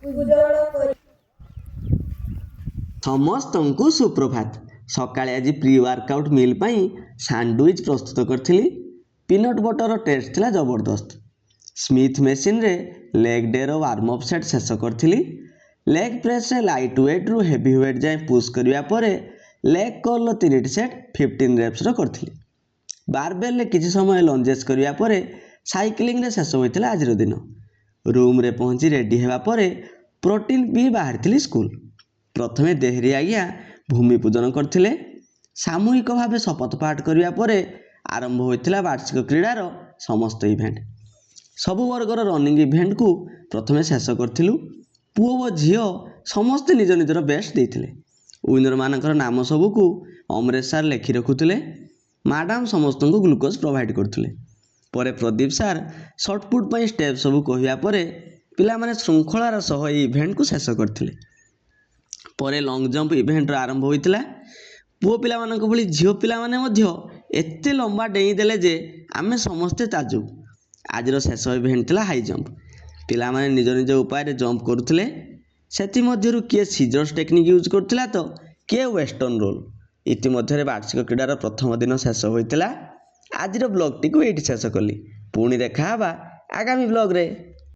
ଉଜ୍ଜଳ କରି ସମସ୍ତଙ୍କୁ ସୁପ୍ରଭାତ। ସକାଳେ ଆଜି ପ୍ରି ୱାର୍କଆଉଟ୍ ମିଲ୍ ପାଇଁ ସାଣ୍ଡୱିଚ୍ ପ୍ରସ୍ତୁତ କରିଥିଲି। ପିନଟ୍ ବଟର ଟେଷ୍ଟ ଥିଲା ଜବରଦସ୍ତ। ସ୍ମିଥ୍ ମେସିନ୍ରେ ଲେଗ୍ ଡେର ୱାର୍ମ ଅପ୍ ସେଟ୍ ଶେଷ କରିଥିଲି। ଲେଗ୍ ପ୍ରେସ୍ରେ ଲାଇଟ୍ ୱେଟ୍ରୁ ହେଭି ୱେଟ୍ ଯାଏଁ ପୁଶ୍ କରିବା ପରେ ଲେଗ୍ କର୍ଲ 3ଟି ସେଟ୍ 15 ରେପ୍ସର କରିଥିଲି। ବାରବେଲ୍ରେ କିଛି ସମୟ ଲଞ୍ଜେସ୍ କରିବା ପରେ ସାଇକ୍ଲିଂରେ ଶେଷ ହୋଇଥିଲା ଆଜିର ଦିନ। ରୁମ୍ରେ ପହଞ୍ଚି ରେଡ଼ି ହେବା ପରେ ପ୍ରୋଟିନ୍ ପିଇ ବାହାରିଥିଲି ସ୍କୁଲ। ପ୍ରଥମେ ଦେହରି ଆଜ୍ଞା ଭୂମି ପୂଜନ କରିଥିଲେ। ସାମୂହିକ ଭାବେ ଶପଥ ପାଠ କରିବା ପରେ ଆରମ୍ଭ ହୋଇଥିଲା ବାର୍ଷିକ କ୍ରୀଡ଼ାର ସମସ୍ତ ଇଭେଣ୍ଟ। ସବୁ ବର୍ଗର ରନିଂ ଇଭେଣ୍ଟକୁ ପ୍ରଥମେ ଶେଷ କରିଥିଲୁ। ପୁଅ ଓ ଝିଅ ସମସ୍ତେ ନିଜ ନିଜର ବେଷ୍ଟ ଦେଇଥିଲେ। ୱିନରମାନଙ୍କର ନାମ ସବୁକୁ ଅମରେଶ ସାର୍ ଲେଖି ରଖୁଥିଲେ। ମ୍ୟାଡ଼ାମ୍ ସମସ୍ତଙ୍କୁ ଗ୍ଲୁକୋଜ୍ ପ୍ରୋଭାଇଡ଼ କରୁଥିଲେ। ପରେ ପ୍ରଦୀପ ସାର୍ ସର୍ଟପୁଟ୍ ପାଇଁ ଷ୍ଟେପ୍ ସବୁ କହିବା ପରେ ପିଲାମାନେ ଶୃଙ୍ଖଳାର ସହ ଏହି ଇଭେଣ୍ଟକୁ ଶେଷ କରିଥିଲେ। ପରେ ଲଙ୍ଗ୍ ଜମ୍ପ ଇଭେଣ୍ଟର ଆରମ୍ଭ ହୋଇଥିଲା। ପୁଅ ପିଲାମାନଙ୍କ ଭଳି ଝିଅ ପିଲାମାନେ ମଧ୍ୟ ଏତେ ଲମ୍ବା ଡେଇଁଦେଲେ ଯେ ଆମେ ସମସ୍ତେ ତାଜୁବ। ଆଜିର ଶେଷ ଇଭେଣ୍ଟ ଥିଲା ହାଇ ଜମ୍ପ। ପିଲାମାନେ ନିଜ ନିଜ ଉପାୟରେ ଜମ୍ପ କରୁଥିଲେ। ସେଥିମଧ୍ୟରୁ କିଏ ସିଜର୍ସ ଟେକ୍ନିକ୍ ୟୁଜ୍ କରୁଥିଲା ତ କିଏ ୱେଷ୍ଟର୍ଣ୍ଣ ରୋଲ୍। ଇତିମଧ୍ୟରେ ବାର୍ଷିକ କ୍ରୀଡ଼ାର ପ୍ରଥମ ଦିନ ଶେଷ ହୋଇଥିଲା। ଆଜିର ବ୍ଲଗ୍ଟିକୁ ଏଇଠି ଶେଷ କଲି। ପୁଣି ଦେଖା ହେବା ଆଗାମୀ ବ୍ଲଗ୍ରେ।